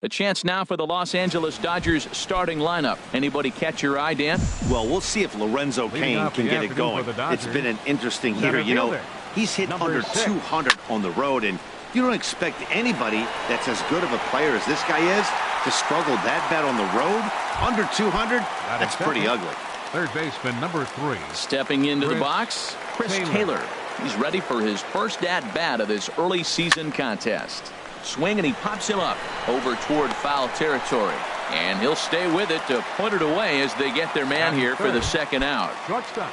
A chance now for the Los Angeles Dodgers starting lineup. Anybody catch your eye, Dan? Well, we'll see if Lorenzo Cain can get it going. It's been an interesting year. You know, he's hit under 200 on the road, and you don't expect anybody that's as good of a player as this guy is to struggle that bad on the road. Under 200, that's pretty ugly. Third baseman number 3. Stepping into the box, Chris Taylor. He's ready for his first at-bat of this early season contest. Swing, and he pops him up over toward foul territory. And he'll stay with it to put it away as they get their man here for the second out. Shortstop,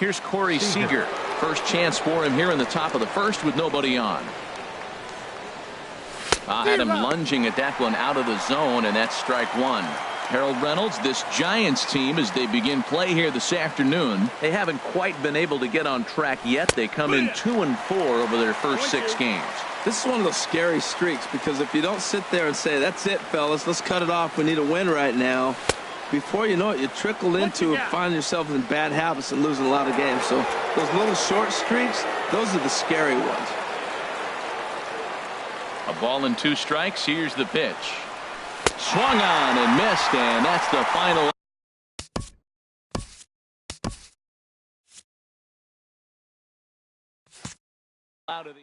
Here's Corey Seager. First chance for him here in the top of the first with nobody on. Had him lunging at that one out of the zone, and that's strike one. Harold Reynolds, this Giants team, as they begin play here this afternoon, they haven't quite been able to get on track yet. They come in 2-4 over their first 6 games. This is one of those scary streaks, because if you don't sit there and say, that's it, fellas, let's cut it off, we need a win right now, before you know it, you trickle into and find yourself in bad habits and losing a lot of games. So those little short streaks, those are the scary ones. A ball and 2 strikes. Here's the pitch. Swung on and missed, and that's the final. Out of the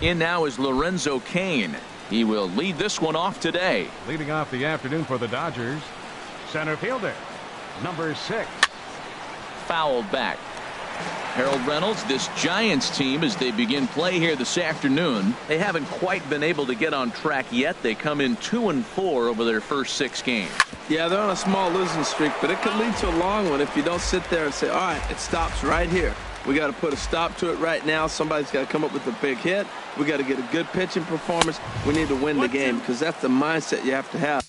in now is Lorenzo Cain. He will lead this one off today. Leading off the afternoon for the Dodgers, center fielder number 6. Fouled back. Harold Reynolds, this Giants team, as they begin play here this afternoon, they haven't quite been able to get on track yet. They come in 2-4 over their first 6 games. Yeah, they're on a small losing streak, but it could lead to a long one if you don't sit there and say, all right, it stops right here. We got to put a stop to it right now. Somebody's got to come up with a big hit. We got to get a good pitching performance. We need to win the game because that's the mindset you have to have.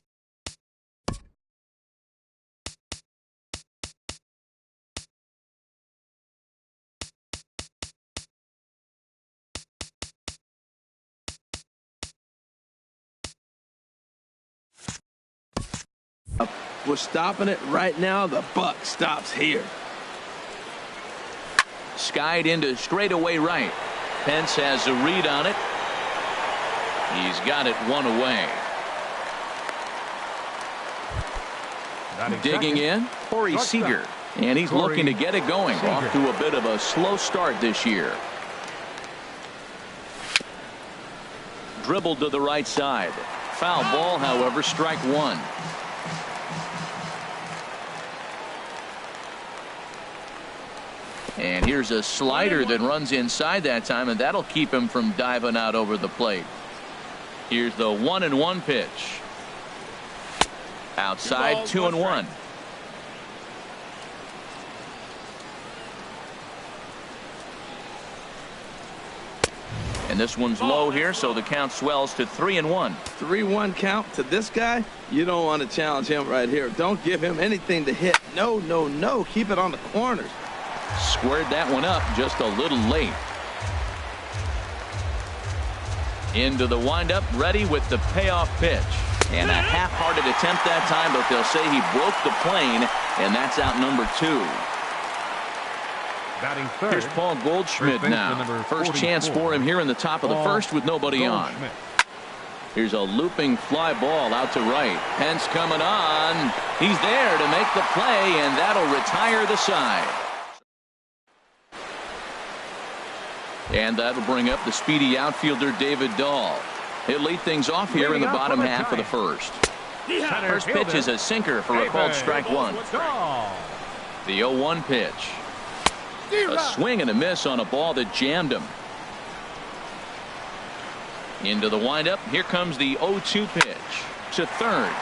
We're stopping it right now. The buck stops here. Skied into straightaway right. Pence has a read on it. He's got it 1 away. Digging in, Corey Seager. And he's looking to get it going. Off to a bit of a slow start this year. Dribbled to the right side. Foul ball, however, strike 1. And here's a slider that runs inside that time, and that'll keep him from diving out over the plate. Here's the 1-1 pitch. Outside, 2-1. And this one's low here, so the count swells to 3-1. 3-1 count to this guy. You don't want to challenge him right here. Don't give him anything to hit. No, no, no. Keep it on the corners. Squared that one up just a little late. Into the windup, ready with the payoff pitch. And a half-hearted attempt that time, but they'll say he broke the plane, and that's out number 2. Batting third. Here's Paul Goldschmidt now. First chance for him here in the top of the first with nobody on. Here's a looping fly ball out to right. Pence coming on. He's there to make the play, and that'll retire the side. And that'll bring up the speedy outfielder David Dahl. He'll lead things off here in the bottom half of the first. First pitch is a sinker for a called strike 1. The 0-1 pitch. A swing and a miss on a ball that jammed him. Into the windup. Here comes the 0-2 pitch to third.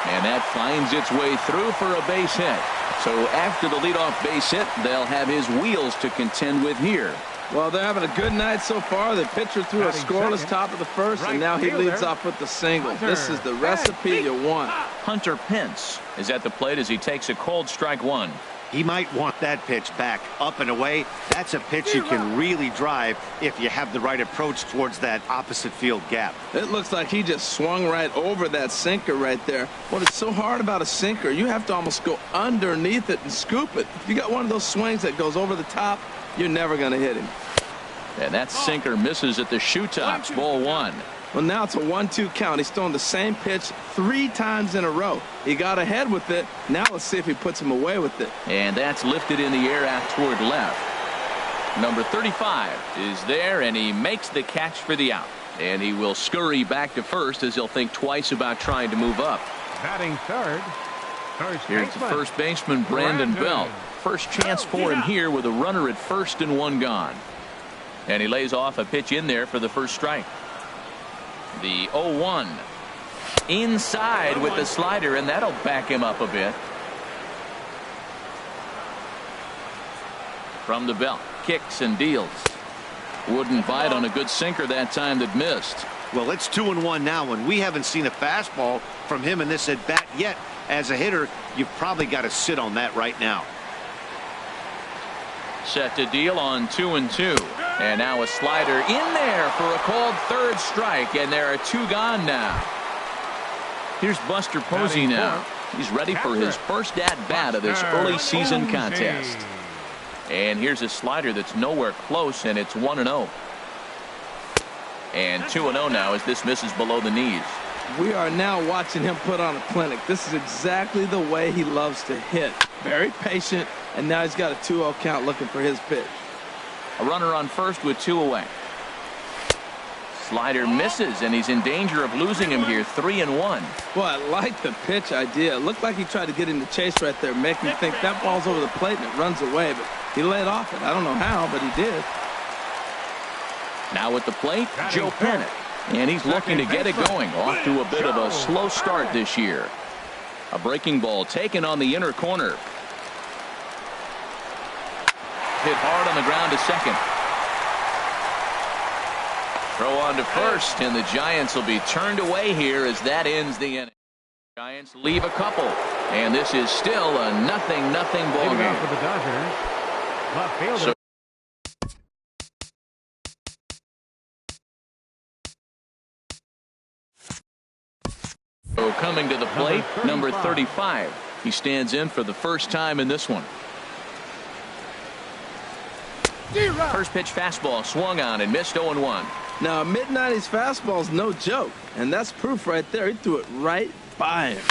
And that finds its way through for a base hit. So after the leadoff base hit, they'll have his wheels to contend with here. Well, they're having a good night so far. The pitcher threw a scoreless top of the first, and now he leads off with the single. This is the recipe you want. Hunter Pence is at the plate as he takes a cold strike 1. He might want that pitch back up and away. That's a pitch you can really drive if you have the right approach towards that opposite field gap. It looks like he just swung right over that sinker right there. What is so hard about a sinker, you have to almost go underneath it and scoop it. If you got one of those swings that goes over the top, you're never going to hit him. And that sinker misses at the shoe tops. Ball 1. Well, now it's a 1-2 count. He's throwing the same pitch 3 times in a row. He got ahead with it. Now let's see if he puts him away with it. And that's lifted in the air out toward left. Number 35 is there, and he makes the catch for the out. And he will scurry back to first as he'll think twice about trying to move up. Batting third. Here's the first baseman, Brandon Belt. First chance for him here with a runner at first and 1 gone. And he lays off a pitch in there for the first strike. The 0-1 inside with the slider, and that'll back him up a bit. From the belt, kicks and deals. Wouldn't bite on a good sinker that time that missed. Well, it's 2-1 now, and we haven't seen a fastball from him in this at bat yet. As a hitter, you've probably got to sit on that right now. Set to deal on 2-2. And now a slider in there for a called third strike, and there are 2 gone now. Here's Buster Posey now. He's ready for his first at-bat of this early season contest. And here's a slider that's nowhere close, and it's 1-0. And 2-0 now as this misses below the knees. We are now watching him put on a clinic. This is exactly the way he loves to hit. Very patient, and now he's got a 2-0 count looking for his pitch. A runner on first with 2 away. Slider misses, and he's in danger of losing him here. 3-1. Well, I like the pitch idea. It looked like he tried to get him to chase right there, make him think that ball's over the plate and it runs away. But he laid off it. I don't know how, but he did. Now at the plate, Joe Pennant. And he's looking to get it going. Off to a bit of a slow start this year. A breaking ball taken on the inner corner. Hit hard on the ground to second. Throw on to first, and the Giants will be turned away here as that ends the inning. Giants leave a couple, and this is still a 0-0 ball game. For the Dodgers, left fielder. So coming to the plate, number 35. He stands in for the first time in this one. First pitch fastball swung on and missed 0-1. Now, a mid-90s fastball is no joke, and that's proof right there. He threw it right by him.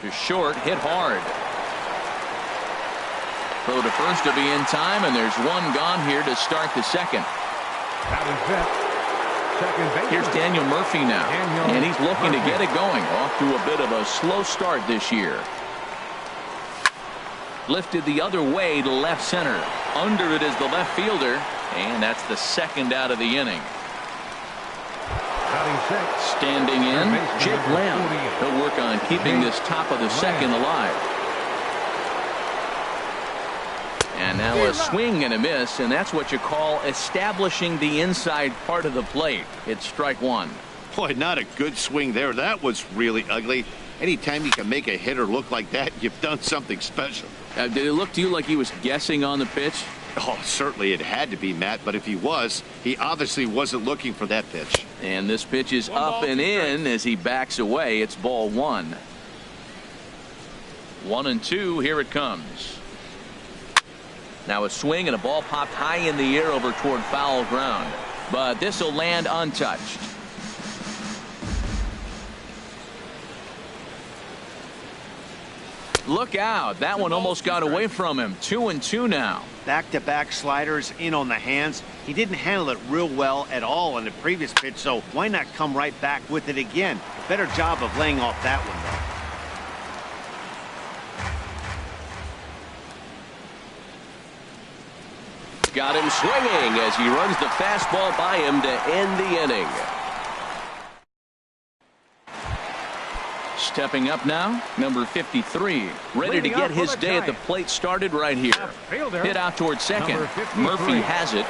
To short, hit hard. Throw to first to be in time, and there's one gone here to start the second. Here's Daniel Murphy now, and he's looking to get it going. Off to a bit of a slow start this year. Lifted the other way to left center. Under it is the left fielder, and that's the second out of the inning. Standing in, Jake Lamb. He'll work on keeping this top of the second alive. And now a swing and a miss, and that's what you call establishing the inside part of the plate. It's strike one. Boy, not a good swing there. That was really ugly. Anytime you can make a hitter look like that, you've done something special. Did it look to you like he was guessing on the pitch? Oh, certainly it had to be, Matt, but if he was, he obviously wasn't looking for that pitch. And this pitch is up and in as he backs away. It's ball one. 1-2, here it comes. Now a swing and a ball popped high in the air over toward foul ground. But this will land untouched. Look out. That one almost got away from him. 2-2 now. Back-to-back sliders in on the hands. He didn't handle it real well at all in the previous pitch, so why not come right back with it again? Better job of laying off that one, though. Got him swinging as he runs the fastball by him to end the inning. Stepping up now, number 53, ready to get his day at the plate started right here. Hit out toward second. Murphy has it.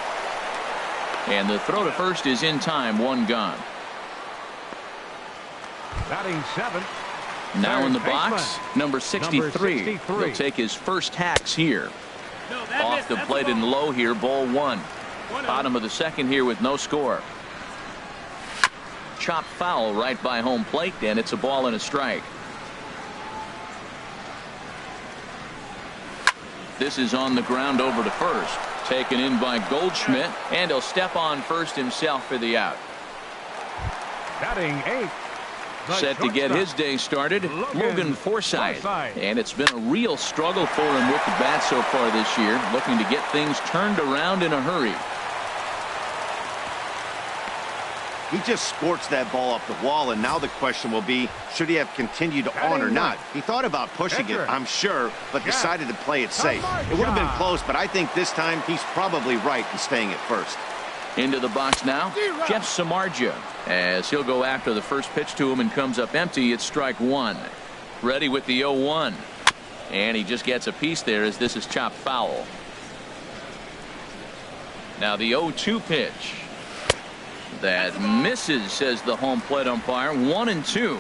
And the throw to first is in time, one gone. Batting seventh. Now in the box, number 63. He'll take his first hacks here. Off the plate and low here, ball one. Bottom of the second here with no score. Chop foul right by home plate, and it's a ball and a strike. This is on the ground over to first. Taken in by Goldschmidt, and he'll step on first himself for the out. Batting eighth. Set to get his day started, Logan Forsythe. And it's been a real struggle for him with the bat so far this year, looking to get things turned around in a hurry. He just sports that ball up the wall, and now the question will be, should he have continued on or not? He thought about pushing it, I'm sure, but decided to play it safe. It would have been close, but I think this time he's probably right in staying at first. Into the box now, Jeff Samardzija, as he'll go after the first pitch to him and comes up empty. It's strike one. Ready with the 0-1. And he just gets a piece there as this is chopped foul. Now the 0-2 pitch. That misses, says the home plate umpire. 1-2.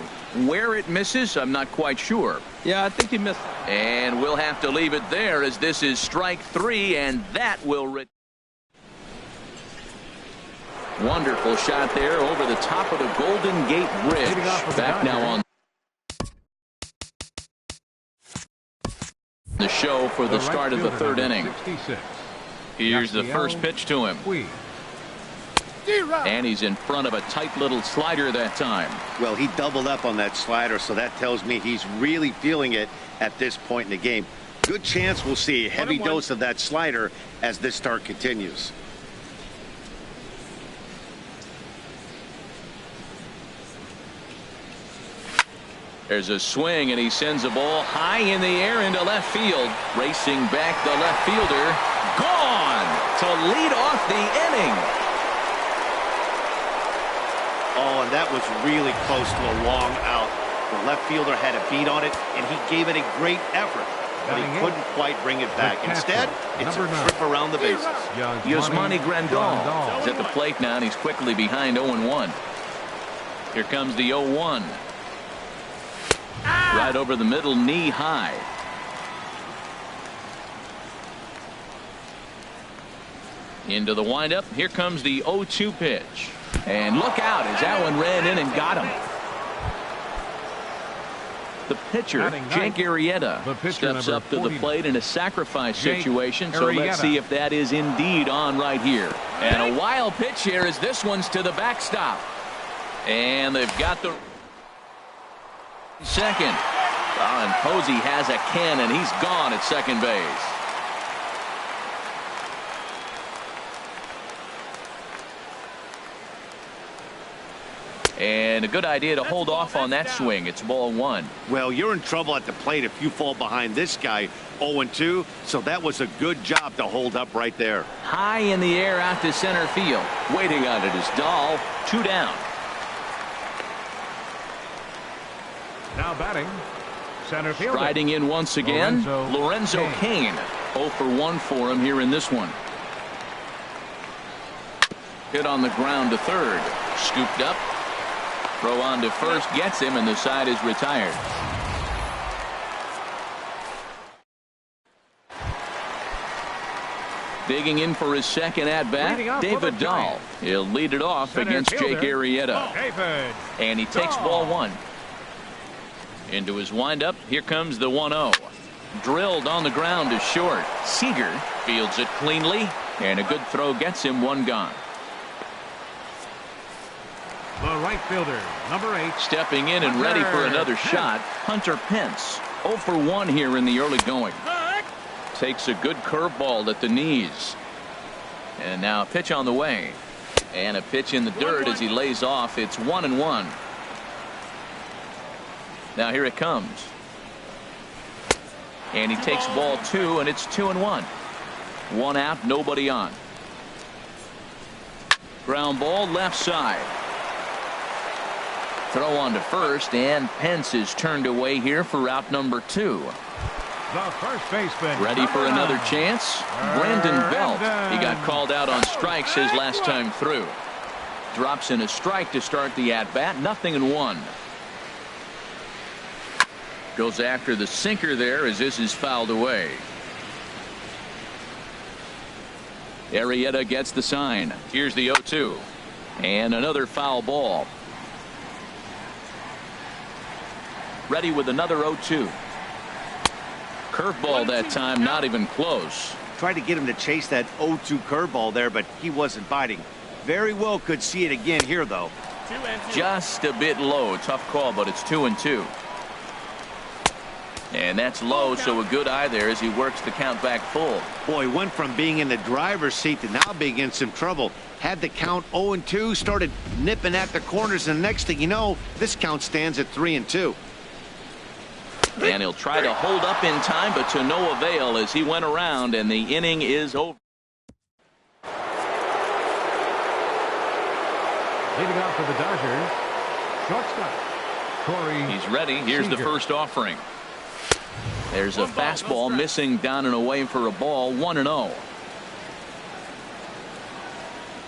Where it misses, I'm not quite sure. Yeah, I think he missed. And we'll have to leave it there as this is strike three, and that will. Wonderful shot there over the top of the Golden Gate Bridge. Back now on the show for the start of the third inning. Here's the first pitch to him. And he's in front of a tight little slider that time. Well, he doubled up on that slider, so that tells me he's really feeling it at this point in the game. Good chance we'll see a heavy dose of that slider as this start continues. There's a swing, and he sends a ball high in the air into left field. Racing back, the left fielder. Gone to lead off the inning. Oh, and that was really close to a long out. The left fielder had a beat on it, and he gave it a great effort, but he couldn't quite bring it back. Instead, it's a trip around the bases. Yasmani Grandal is at the plate now, and he's quickly behind 0-1. Here comes the 0-1. Right over the middle, knee high. Into the windup. Here comes the 0-2 pitch. And look out as that one ran in and got him. The pitcher, Jake Arrieta, steps up to the plate in a sacrifice situation. So let's see if that is indeed on right here. And a wild pitch here as this one's to the backstop. And they've got the second. And Posey has a cannon. He's gone at second base. And a good idea to hold off on that swing. It's ball one. Well, you're in trouble at the plate if you fall behind this guy 0-2. So that was a good job to hold up right there. High in the air out to center field. Waiting on it is Dahl. 2 down. Now batting, center fielder. Striding in once again, Lorenzo Cain. 0 for 1 for him here in this one. Hit on the ground to third. Scooped up. Throw on to first gets him, and the side is retired. Digging in for his second at-bat, David Dahl. He'll lead it off against Jake Arrieta. And he takes ball one. Into his windup, here comes the 1-0. Drilled on the ground to short. Seager fields it cleanly, and a good throw gets him, 1 gone. The right fielder, number 8. Stepping in and ready for another shot, Hunter Pence. 0 for 1 here in the early going. Takes a good curveball at the knees. And now a pitch on the way. And a pitch in the dirt as he lays off. It's 1-1. Now here it comes. And he takes ball 2, and it's 2-1. 1 out, nobody on. Ground ball left side. Throw on to first, and Pence is turned away here for out number 2. The first baseman. Ready for another chance? Brandon Belt. He got called out on strikes his last time through. Drops in a strike to start the at-bat. 0-1. Goes after the sinker there as this is fouled away. Arrieta gets the sign. Here's the 0-2. And another foul ball. Ready with another 0-2. Curveball that time, not even close. Tried to get him to chase that 0-2 curveball there, but he wasn't biting. Very well could see it again here, though. Just a bit low. Tough call, but it's 2-2. And that's low, so a good eye there as he works the count back full. Boy, he went from being in the driver's seat to now being in some trouble. Had the count 0-2, started nipping at the corners, and the next thing you know, this count stands at 3-2. And he'll try to hold up in time, but to no avail as he went around, and the inning is over. Leading off for the Dodgers, shortstop Corey. He's ready. Here's the first offering. There's a fastball missing down and away for a ball. 1-0.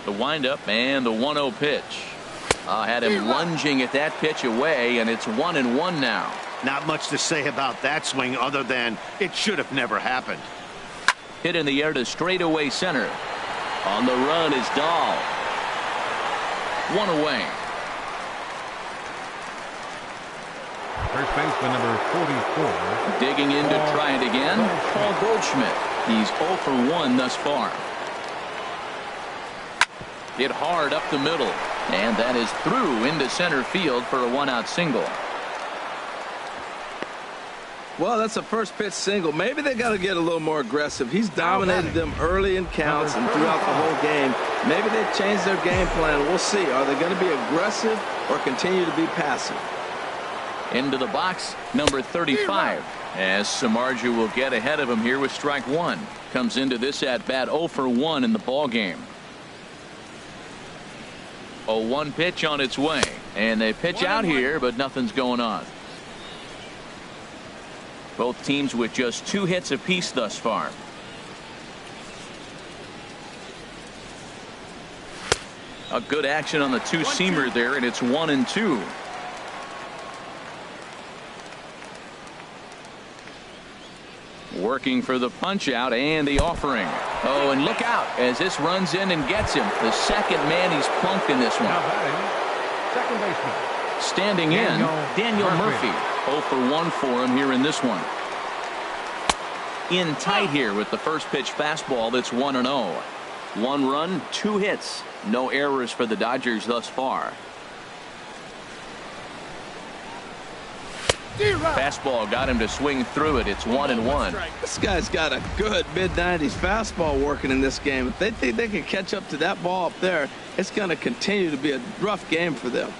The windup and the 1-0 pitch. Had him lunging at that pitch away, and it's 1-1 now. Not much to say about that swing other than it should have never happened. Hit in the air to straightaway center. On the run is Dahl. 1 away. First baseman number 44. Digging in to try it again, Paul Goldschmidt. He's 0 for 1 thus far. Hit hard up the middle, and that is through into center field for a 1-out single. Well, that's a first pitch single. Maybe they got to get a little more aggressive. He's dominated them early in counts and throughout the whole game. Maybe they changed their game plan. We'll see. Are they going to be aggressive or continue to be passive? Into the box, number 35. As Samardzija will get ahead of him here with strike one. Comes into this at bat 0 for 1 in the ball game. 0-1 pitch on its way, and they pitch out here, but nothing's going on. Both teams with just 2 hits apiece thus far. A good action on the two-seamer there, and it's 1-2. Working for the punch out and the offering. Oh, and look out as this runs in and gets him. The second man he's plunked in this one. Second baseman. Standing in, Daniel Murphy. 0 for 1 for him here in this one. In tight here with the first pitch fastball. That's 1-0. 1 run, 2 hits. No errors for the Dodgers thus far. Fastball got him to swing through it. It's 1-1. This guy's got a good mid-90s fastball working in this game. If they think they can catch up to that ball up there, it's going to continue to be a rough game for them.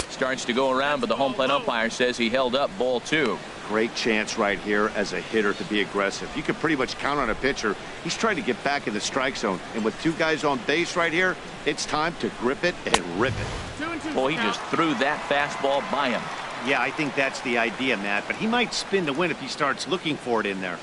Starts to go around, but the home plate umpire says he held up ball 2. Great chance right here as a hitter to be aggressive. You can pretty much count on a pitcher. He's trying to get back in the strike zone. And with 2 guys on base right here, it's time to grip it and rip it. Boy, he just threw that fastball by him. Yeah, I think that's the idea, Matt. But he might spin to win if he starts looking for it in there.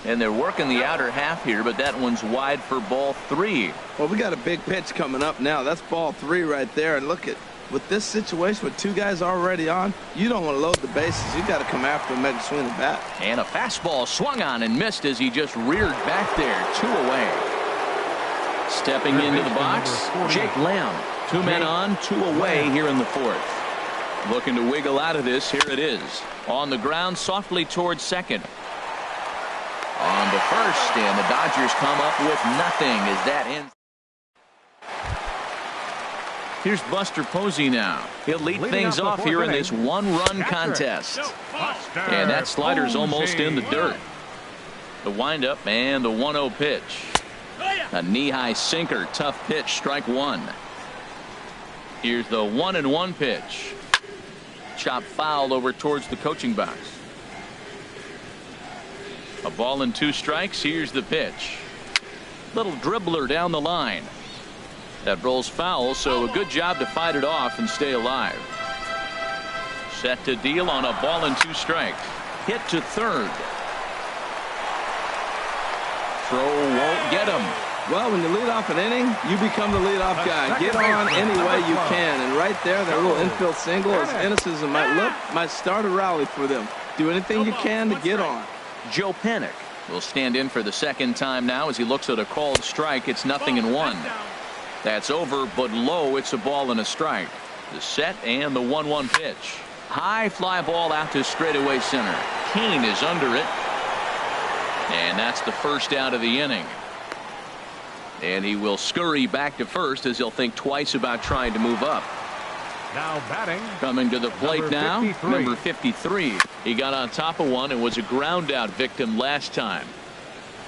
And they're working the outer half here, but that one's wide for ball 3. Well, we got a big pitch coming up now. That's ball 3 right there. And look at, with this situation with 2 guys already on, you don't want to load the bases. You got to come after him, make a swing the bat. And a fastball swung on and missed as he just reared back there. 2 away. Stepping into the box, Jake Lamb. 2 men on, 2 away here in the 4th. Looking to wiggle out of this. Here it is. On the ground, softly towards second. On to first, and the Dodgers come up with nothing as that ends. Here's Buster Posey now. He'll lead things off here in this 1-run contest. And that slider's almost in the dirt. The windup and the 1-0 pitch. A knee-high sinker, tough pitch, strike 1. Here's the 1-1 pitch. Chop foul over towards the coaching box. A ball and 2 strikes. Here's the pitch. Little dribbler down the line. That rolls foul, so a good job to fight it off and stay alive. Set to deal on a ball and 2 strikes. Hit to third. Throw won't get him. Well, when you lead off an inning, you become the leadoff guy. Get on any way you can. And right there, that little infield single, as innocent as it might look, might start a rally for them. Do anything you can to get on. Joe Panik will stand in for the second time now as he looks at a called strike. It's 0-1. That's over, but low. It's a ball and a strike. The set and the 1-1 pitch. High fly ball out to straightaway center. Kane is under it. And that's the first out of the inning. And he will scurry back to first as he'll think twice about trying to move up. Now batting. Coming to the plate now, 53. number 53. He got on top of one and was a ground out victim last time.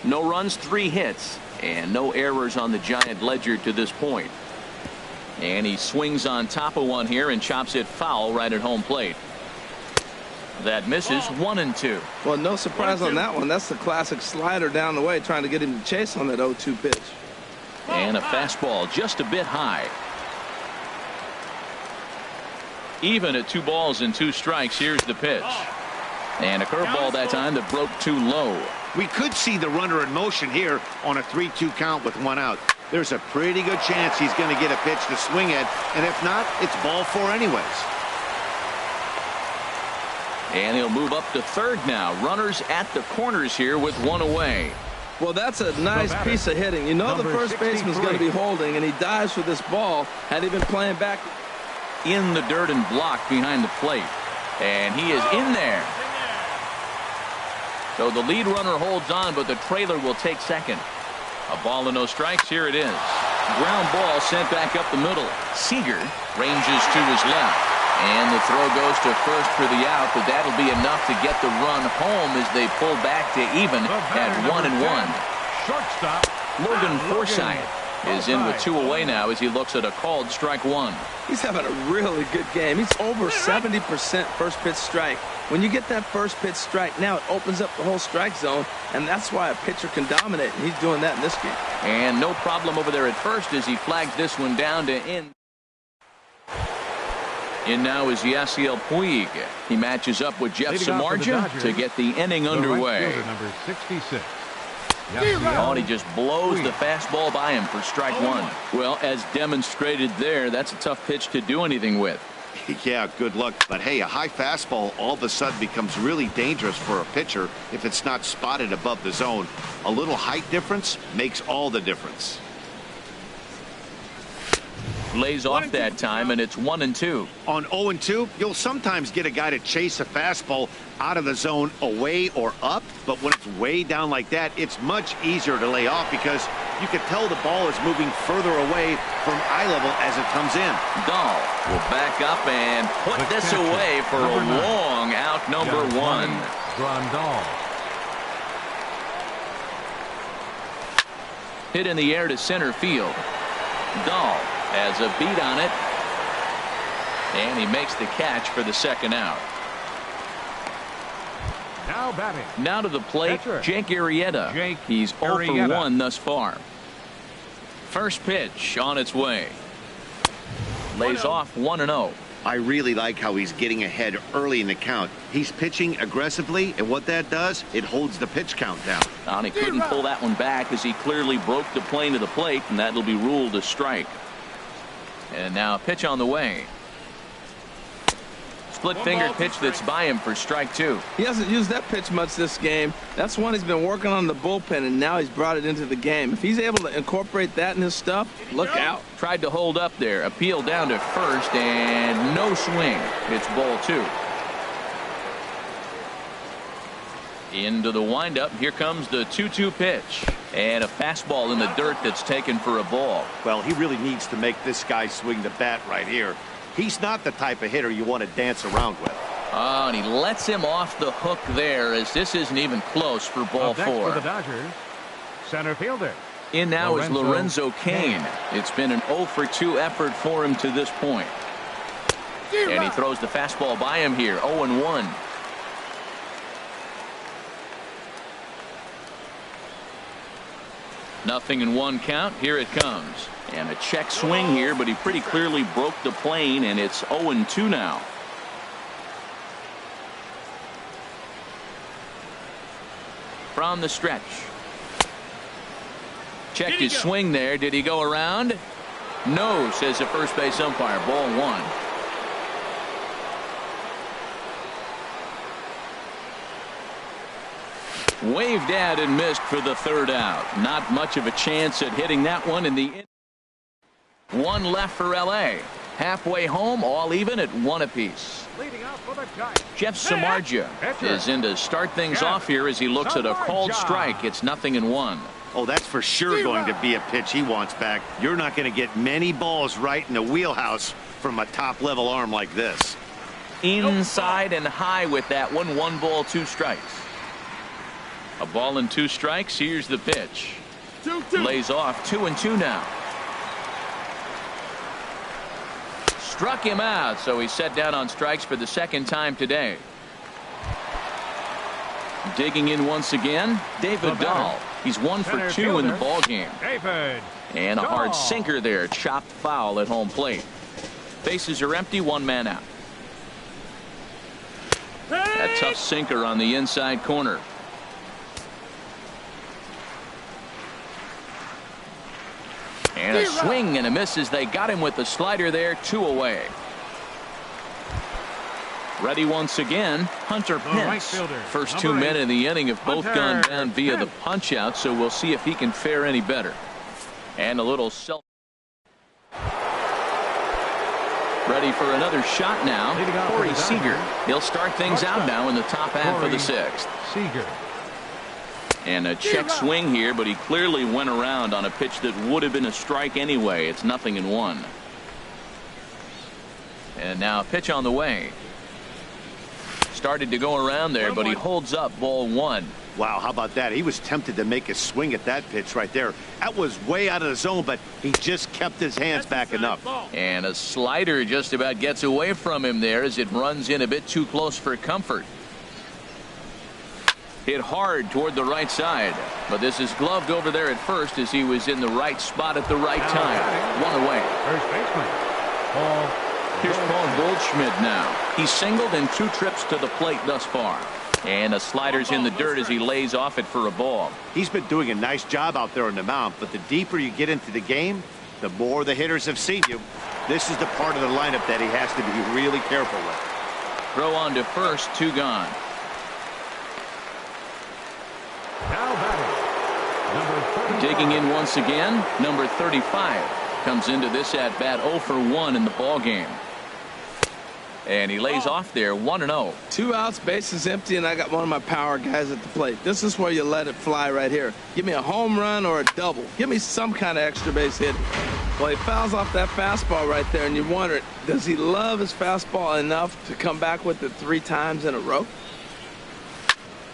No runs, 3 hits, and no errors on the Giant ledger to this point. And he swings on top of one here and chops it foul right at home plate. That misses. 1-2. Well, no surprise on that one. That's the classic slider down the way, trying to get him to chase on that 0-2 pitch. And a fastball just a bit high. Even at 2 balls and 2 strikes. Here's the pitch. And a curveball that time that broke too low. We could see the runner in motion here on a 3-2 count with 1 out. There's a pretty good chance he's going to get a pitch to swing at, and if not, it's ball 4 anyways. And he'll move up to third now. Runners at the corners here with 1 away. Well, that's a nice piece of hitting. You know the first baseman's going to be holding, and he dives for this ball. Had he been playing back in the dirt and blocked behind the plate. And he is in there. So the lead runner holds on, but the trailer will take second. A ball and no strikes. Here it is. Ground ball sent back up the middle. Seager ranges to his left. And the throw goes to first for the out, but that'll be enough to get the run home as they pull back to even at 1-1. Shortstop Logan Forsythe is in with 2 away now as he looks at a called strike 1. He's having a really good game. He's over 70% first pitch strike. When you get that first pitch strike, now it opens up the whole strike zone, and that's why a pitcher can dominate, and he's doing that in this game. And no problem over there at first as he flags this one down to in. In now is Yasiel Puig. He matches up with Jeff Samardzija to get the inning underway. Number 66. Oh, and he just blows the fastball by him for strike 1. Well, as demonstrated there, that's a tough pitch to do anything with. Yeah, good luck. But hey, a high fastball all of a sudden becomes really dangerous for a pitcher if it's not spotted above the zone. A little height difference makes all the difference. Lays off that time, and it's 1-2. On 0-2, you'll sometimes get a guy to chase a fastball out of the zone away or up, but when it's way down like that, it's much easier to lay off because you can tell the ball is moving further away from eye level as it comes in. Dahl will back up and put this away for a long out, number 1. Dahl. Hit in the air to center field. Dahl has a beat on it, and he makes the catch for the second out. Now batting. Now to the plate, Catcher. Jake Arrieta. He's 0 for 1 thus far. First pitch on its way. Lays off 1-0. I really like how he's getting ahead early in the count. He's pitching aggressively, and what that does, it holds the pitch count down. And he couldn't pull that one back as he clearly broke the plane to the plate, and that'll be ruled a strike. And now a pitch on the way. Split-fingered pitch that's by him for strike 2. He hasn't used that pitch much this game. That's one he's been working on the bullpen, and now he's brought it into the game. If he's able to incorporate that in his stuff, look out. Tried to hold up there. Appeal down to first, and no swing. It's ball 2. Into the windup. Here comes the 2-2 pitch. And a fastball in the dirt that's taken for a ball. Well, he really needs to make this guy swing the bat right here. He's not the type of hitter you want to dance around with. Oh, and he lets him off the hook there as this isn't even close for ball 4. For the Dodgers, center fielder. In now is Lorenzo Cain. It's been an 0 for 2 effort for him to this point. And he throws the fastball by him here, 0-1. Nothing in 1 count. Here it comes. And a check swing here, but he pretty clearly broke the plane, and it's 0-2 now. From the stretch. Checked his swing there. Did he go around? No, says the first base umpire. Ball 1. Waved at and missed for the third out. Not much of a chance at hitting that one in the 1 left for L.A. Halfway home, all even at 1 apiece. Jeff Samardzija is in to start things off here as he looks at a called strike. It's 0-1. Oh, that's for sure going to be a pitch he wants back. You're not going to get many balls right in the wheelhouse from a top-level arm like this. Inside and high with that one. 1 ball, 2 strikes. A ball and 2 strikes. Here's the pitch. Lays off 2-2 now. Struck him out, so he's set down on strikes for the second time today. Digging in once again, David Dahl. He's 1 for 2 in the ball game. And a hard sinker there, chopped foul at home plate. Bases are empty, 1 man out. A tough sinker on the inside corner. And a swing and a miss as they got him with the slider there. 2 away. Ready once again, Hunter Pence. First 2 men in the inning have both gone down via the punch out, so we'll see if he can fare any better. And a little self. Ready for another shot now. Corey Seager. He'll start things out now in the top half of the 6th. Seager. And a check swing here, but he clearly went around on a pitch that would have been a strike anyway. It's 0-1. And now a pitch on the way. Started to go around there, but he holds up ball 1. Wow, how about that? He was tempted to make a swing at that pitch right there. That was way out of the zone, but he just kept his hands back enough. And a slider just about gets away from him there as it runs in a bit too close for comfort. Hit hard toward the right side, but this is gloved over there at first as he was in the right spot at the right time. One away. First baseman, Paul. Here's Paul Goldschmidt now. He's singled in 2 trips to the plate thus far. And a slider's in the dirt as he lays off it for a ball. He's been doing a nice job out there on the mound, but the deeper you get into the game, the more the hitters have seen you. This is the part of the lineup that he has to be really careful with. Throw on to first, 2 gone. Now batting, number 35. Digging in once again, number 35 comes into this at bat 0 for 1 in the ball game. And he lays off there 1-0. 2 outs, bases empty, and I got one of my power guys at the plate. This is where you let it fly right here. Give me a home run or a double. Give me some kind of extra base hit. Well, he fouls off that fastball right there, and you wonder, does he love his fastball enough to come back with it 3 times in a row?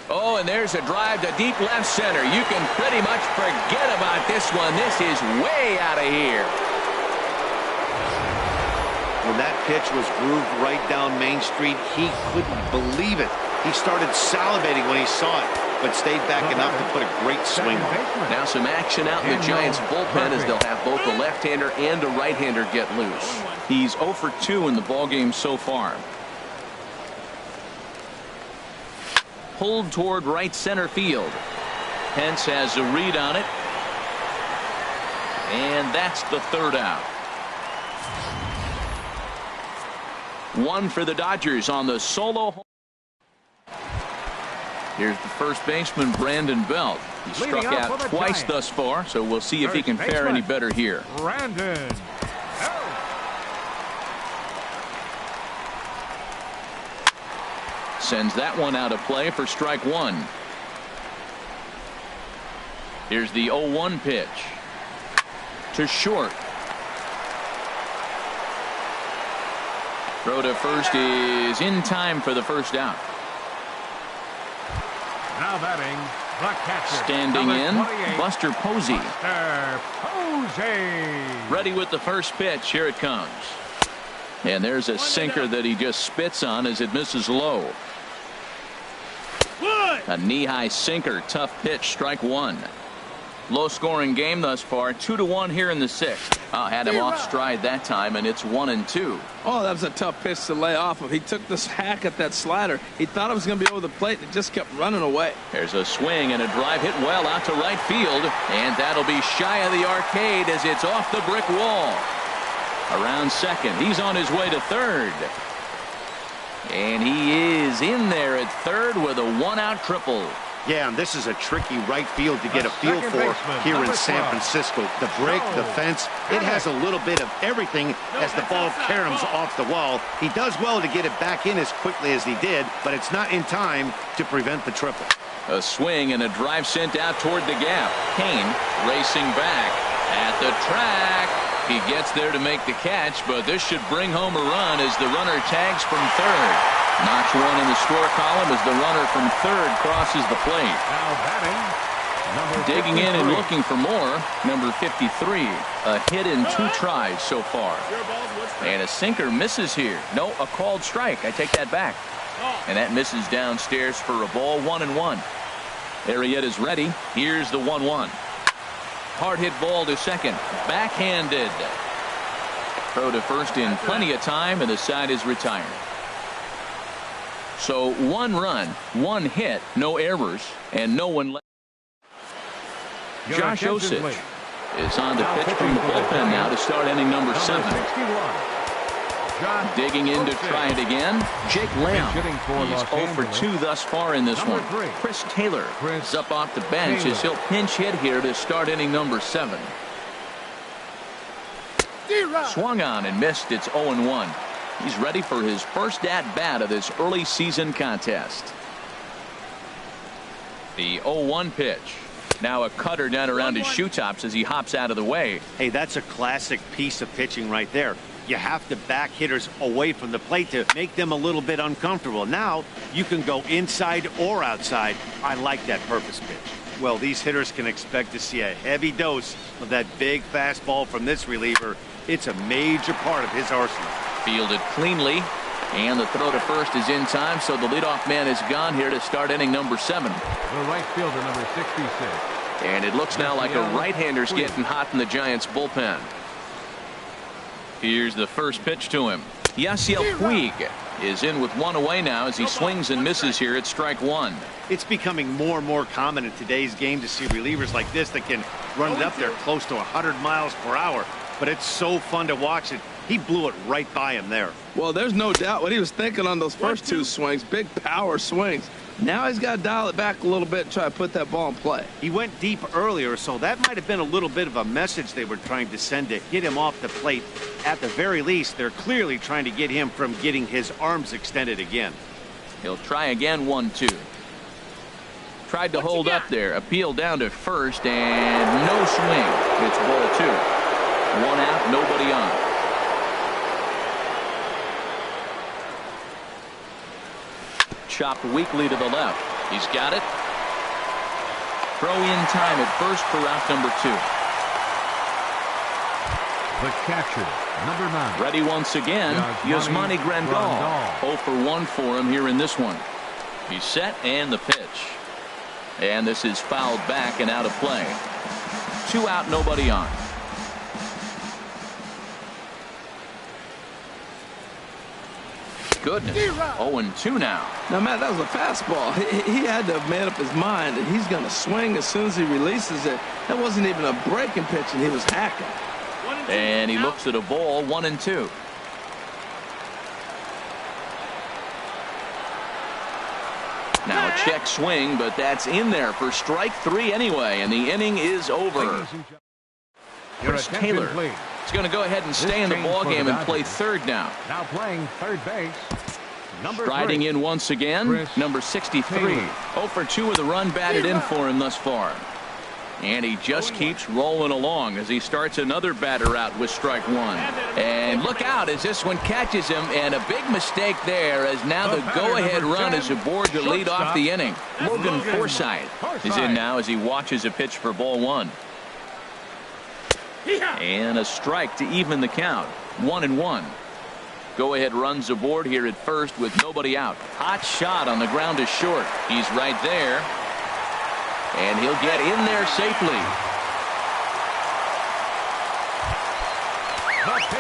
Oh, and there's a drive to deep left center. You can pretty much forget about this one. This is way out of here. When that pitch was grooved right down Main Street, he couldn't believe it. He started salivating when he saw it, but stayed back enough to put a great swing on it. Now some action out in the Giants bullpen as they'll have both a left-hander and a right-hander get loose. He's 0 for 2 in the ballgame so far. Pulled toward right center field. Pence has a read on it. And that's the 3rd out. 1 for the Dodgers on the solo. Here's the first baseman, Brandon Belt. He struck out twice thus far, so we'll see if he can fare any better here. Brandon. Sends that one out of play for strike 1. Here's the 0-1 pitch. To short. Throw to first is in time for the first out. Now batting, the catcher. Standing in, Buster Posey. Buster Posey. Ready with the first pitch. Here it comes. And there's a sinker that he just spits on as it misses low. A knee-high sinker. Tough pitch. Strike 1. Low-scoring game thus far. 2-1 here in the 6th. Had him off stride that time, and it's 1-2. Oh, that was a tough pitch to lay off of. He took this hack at that slider. He thought it was going to be over the plate, and it just kept running away. There's a swing and a drive hit well out to right field, and that'll be shy of the arcade as it's off the brick wall. Around second. He's on his way to third. And he is in there at third with a 1-out triple. Yeah, and this is a tricky right field to get a feel for here in San Francisco. The break, the fence, it has a little bit of everything as the ball caroms off the wall. He does well to get it back in as quickly as he did, but it's not in time to prevent the triple. A swing and a drive sent out toward the gap. Kane racing back at the track. He gets there to make the catch, but this should bring home a run as the runner tags from third. Notch 1 in the score column as the runner from third crosses the plate. Now batting, number Digging in and looking for more, number 53. A hit in 2 tries so far. And a sinker misses here. No, a called strike. I take that back. And that misses downstairs for a ball. 1-1. Arrieta is ready. Here's the 1-1. Hard hit ball to second. Backhanded. Throw to first in plenty of time, and the side is retired. So 1 run, 1 hit, no errors, and no one left. Josh Osich is on the pitch from the bullpen now to start inning number 7. Digging in to try it again, Jake Lamb. He's 0 for 2 thus far in this one. Chris Taylor is up off the bench as he'll pinch hit here to start inning number 7. Swung on and missed. It's 0-1. He's ready for his first at-bat of this early season contest. The 0-1 pitch. Now a cutter down around his shoe tops as he hops out of the way. Hey, that's a classic piece of pitching right there. You have to back hitters away from the plate to make them a little bit uncomfortable. Now you can go inside or outside. I like that purpose pitch. Well, these hitters can expect to see a heavy dose of that big fastball from this reliever. It's a major part of his arsenal. Fielded cleanly, and the throw to first is in time, so the leadoff man is gone here to start inning number 7. The right fielder, number 66. And it looks now like a right-hander's getting hot in the Giants bullpen. Here's the first pitch to him. Yasiel Puig is in with one away now as he swings and misses here at strike 1. It's becoming more and more common in today's game to see relievers like this that can run it up there close to 100 miles per hour. But it's so fun to watch it. He blew it right by him there. Well, there's no doubt what he was thinking on those first 2 swings. Big power swings. Now he's got to dial it back a little bit and try to put that ball in play. He went deep earlier, so that might have been a little bit of a message they were trying to send to hit him off the plate. At the very least, they're clearly trying to get him from getting his arms extended again. He'll try again, 1-2. Tried to hold up there. Appeal down to first, and no swing. It's ball 2. 1 out, nobody on. Chopped weakly to the left. He's got it. Throw in time at first for out number 2. The catcher, number 9. Ready once again, Yasmani Grandal. 0 for 1 for him here in this one. He's set, and the pitch. And this is fouled back and out of play. 2 out, nobody on. Goodness. 0-2 now. Now, Matt, that was a fastball. He had to have made up his mind that he's going to swing as soon as he releases it. That wasn't even a breaking pitch, and he was hacking. And he looks at a ball, 1-2. Now a check swing, but that's in there for strike 3 anyway, and the inning is over. Chris Taylor is going to go ahead and stay in the ballgame and play third now. Now playing third base. Striding in once again, number 63. 0 for 2 with a run batted in for him thus far. And he just keeps rolling along as he starts another batter out with strike 1. And look out as this one catches him, and a big mistake there as now the go-ahead run is aboard to lead off the inning. Logan Forsythe is in now as he watches a pitch for ball 1. And a strike to even the count. 1-1. Go-ahead runs aboard here at first with nobody out. Hot shot on the ground is short. He's right there. And he'll get in there safely.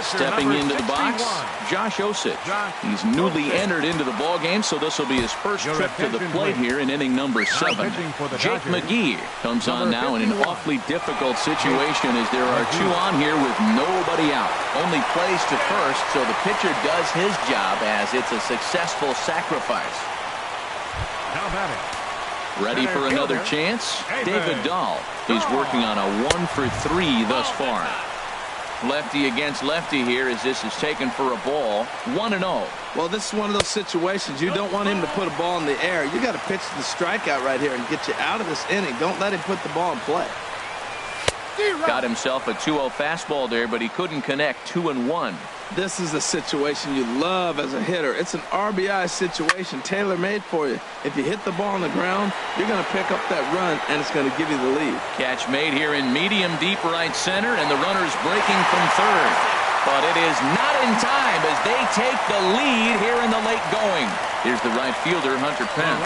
Stepping into the box, Josh Osich. He's newly entered into the ballgame, so this will be his first trip to the plate here in inning number 7. Jake McGee comes on now in an awfully difficult situation as there are 2 on here with nobody out. Only plays to first, so the pitcher does his job as it's a successful sacrifice. Now batting. Ready for another chance? David Dahl. He's working on a 1 for 3 thus far. Lefty against lefty here as this is taken for a ball. 1-0. Well, this is one of those situations you don't want him to put a ball in the air. You got to pitch the strikeout right here and get you out of this inning. Don't let him put the ball in play. Got himself a 2-0 fastball there, but he couldn't connect. 2-1. This is a situation you love as a hitter. It's an RBI situation tailor-made for you. If you hit the ball on the ground, you're going to pick up that run, and it's going to give you the lead. Catch made here in medium deep right center, and the runner's breaking from third. But it is not in time as they take the lead here in the late going. Here's the right fielder, Hunter Pence.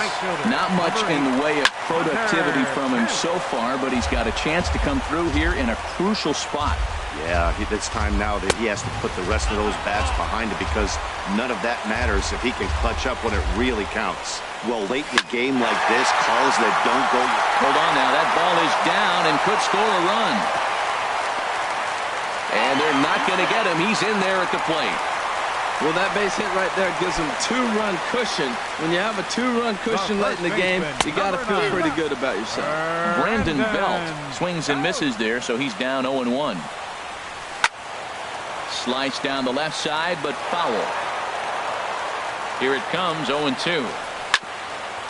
Not much in the way of productivity from him so far, but he's got a chance to come through here in a crucial spot. Yeah, it's time now that he has to put the rest of those bats behind it because none of that matters if he can clutch up when it really counts. Well, late in a game like this, calls that don't go. Hold on now, that ball is down and could score a run. And they're not going to get him. He's in there at the plate. Well, that base hit right there gives him 2-run cushion. When you have a 2-run cushion late in the game, you got to feel pretty good about yourself. Brandon Belt swings and misses there, so he's down 0-1. Slice down the left side, but foul. Here it comes, 0-2.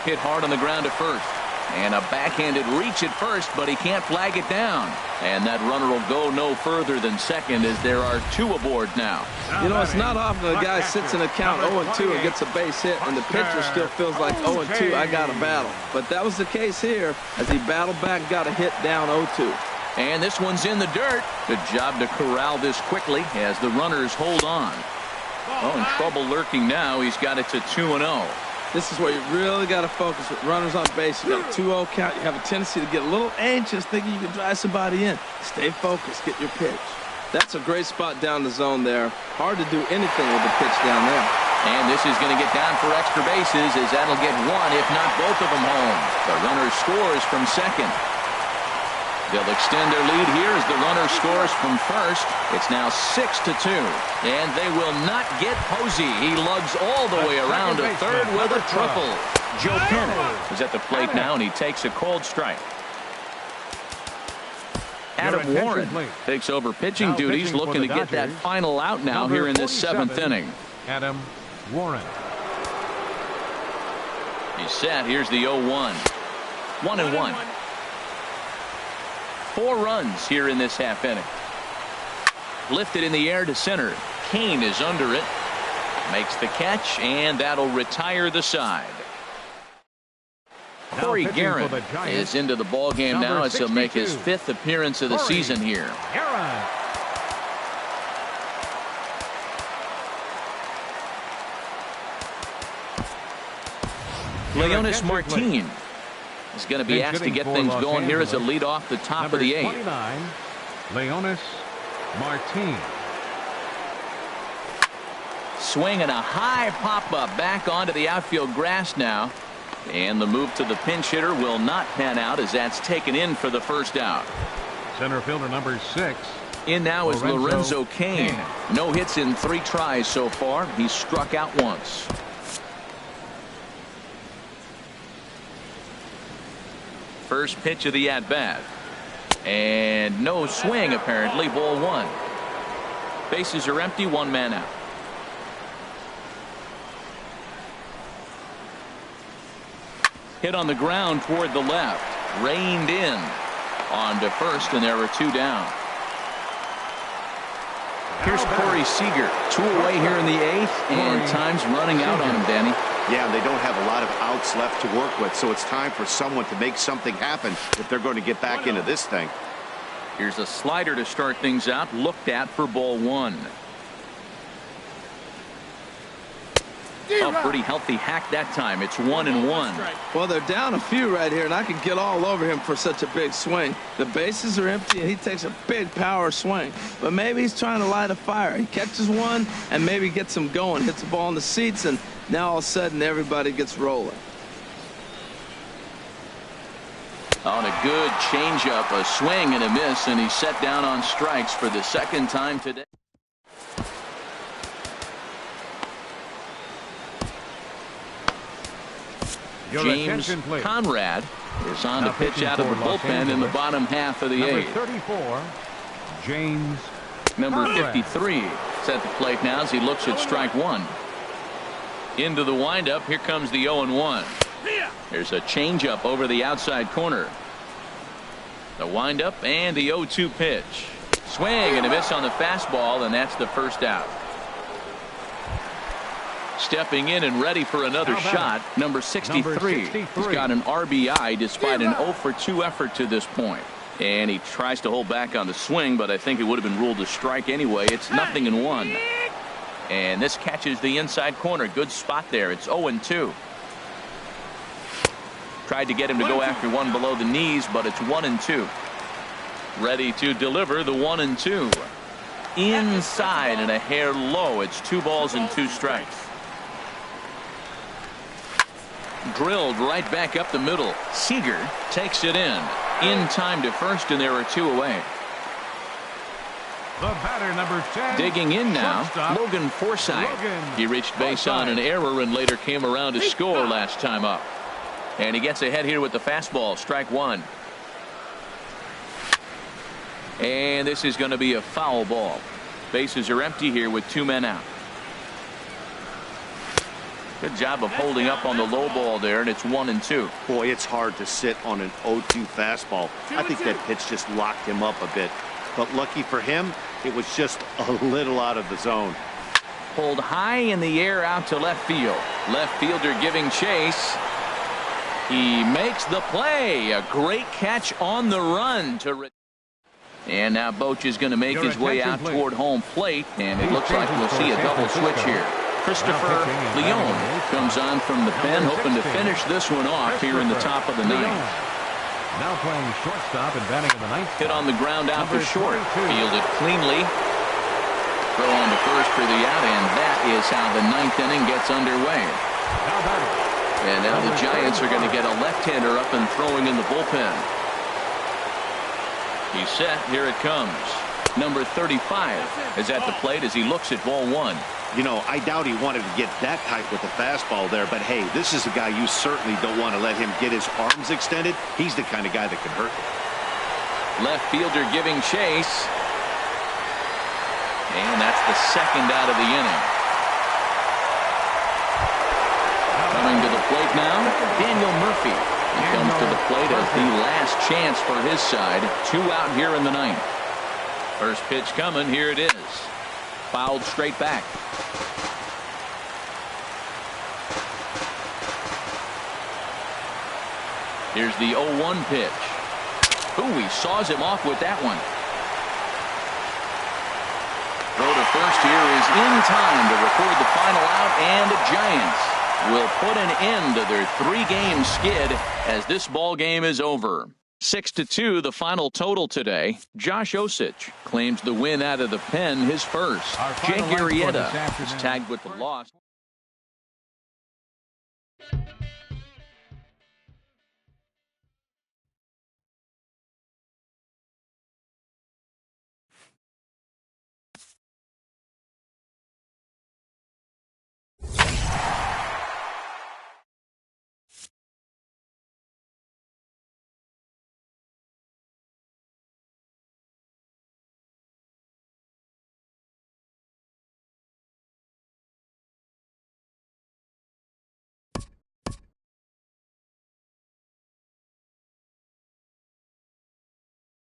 Hit hard on the ground at first. And a backhanded reach at first, but he can't flag it down. And that runner will go no further than second as there are 2 aboard now. You know, it's not often a guy sits in a count 0-2 and gets a base hit, and the pitcher still feels like 0-2, I got a battle. But that was the case here as he battled back and got a hit down 0-2. And this one's in the dirt. Good job to corral this quickly as the runners hold on. Oh, in trouble lurking now. He's got it to 2-0. This is where you really got to focus with runners on base. You got a 2-0 count. You have a tendency to get a little anxious thinking you can drive somebody in. Stay focused. Get your pitch. That's a great spot down the zone there. Hard to do anything with the pitch down there. And this is going to get down for extra bases as that'll get 1, if not both of them home. The runner scores from second. They'll extend their lead here as the runner scores from first. It's now 6-2. And they will not get Posey. He lugs all the way around to third with a triple. Joe Kennett is at the plate now, and he takes a cold strike. Adam Warren takes over pitching duties, looking to get that final out now here in this 7th inning. Adam Warren. He's set. Here's the 0-1. 1-1. 4 runs here in this half inning. Lifted in the air to center. Kane is under it. Makes the catch, and that'll retire the side. Corey Guerin is into the ball game now as he'll make his 5th appearance of the season here. Leonis Martin is going to be asked to get things going here as a lead off the top of the 8th. Leonis Martin. Swing and a high pop-up back onto the outfield grass now. And the move to the pinch hitter will not pan out as that's taken in for the first out. Center fielder number 6. In now is Lorenzo Cain. No hits in 3 tries so far. He's struck out once. First pitch of the at-bat. And no swing apparently. Ball 1. Bases are empty. 1 man out. Hit on the ground toward the left. Reined in on to first, and there are 2 down. Here's Corey Seager. 2 away here in the 8th, and time's running out on him, Danny. Yeah, they don't have a lot of outs left to work with, so it's time for someone to make something happen if they're going to get back into this thing. Here's a slider to start things out, looked at for ball 1. A pretty healthy hack that time. It's 1-1. Well, they're down a few right here, and I can get all over him for such a big swing. The bases are empty, and he takes a big power swing. But maybe he's trying to light a fire. He catches one and maybe gets him going, hits the ball in the seats, and now all of a sudden everybody gets rolling. On a good changeup, a swing and a miss, and he's set down on strikes for the 2nd time today. James Conrad is on to pitch out of the bullpen in the bottom half of the 8th. 34, James Number 53 is at the plate now as he looks at strike 1. Into the windup. Here comes the 0-1. There's a changeup over the outside corner. The windup and the 0-2 pitch. Swing and a miss on the fastball, and that's the first out. Stepping in and ready for another shot, number 63. He's got an RBI despite an 0-for-2 effort to this point. And he tries to hold back on the swing, but I think it would have been ruled a strike anyway. It's 0-1. And this catches the inside corner. Good spot there. It's 0-2. Tried to get him to go after one below the knees, but it's 1-2. Ready to deliver the 1-2. Inside and a hair low. It's 2 balls and 2 strikes. Drilled right back up the middle. Seager takes it in time to first, and there are 2 away. The batter, number 10. Digging in now, shortstop, Logan Forsythe. He reached base on an error and later came around to score last time up. And he gets ahead here with the fastball. Strike 1. And this is going to be a foul ball. Bases are empty here with 2 men out. Good job of holding up on the low ball there, and it's 1-2. Boy, it's hard to sit on an 0-2 fastball. I think that pitch just locked him up a bit. But lucky for him, it was just a little out of the zone. Pulled high in the air out to left field. Left fielder giving chase. He makes the play. A great catch on the run to. And now Boch is going to make his way out toward home plate, and it looks like we'll see a double switch here. Christopher Leone comes on from the pen, hoping to finish this one off here in the top of the ninth. Now playing shortstop and batting in the ninth. Hit on the ground out for short. Fielded cleanly. Throw on to first for the out, and that is how the ninth inning gets underway. And now the Giants are going to get a left-hander up and throwing in the bullpen. He's set. Here it comes. Number 35 is at the plate as he looks at ball one. You know, I doubt he wanted to get that tight with the fastball there, but hey, this is a guy you certainly don't want to let him get his arms extended. He's the kind of guy that can hurt you. Left fielder giving chase. And that's the second out of the inning. Coming to the plate now, Daniel Murphy. He comes to the plate as the last chance for his side. 2 out here in the ninth. First pitch coming. Here it is. Fouled straight back. Here's the 0-1 pitch. Ooh, he saws him off with that one. Throw to first here is in time to record the final out, and the Giants will put an end to their 3-game skid as this ball game is over. 6-2 the final total today. Josh Osich claims the win out of the pen, his first. Jake Arrieta is tagged with the loss.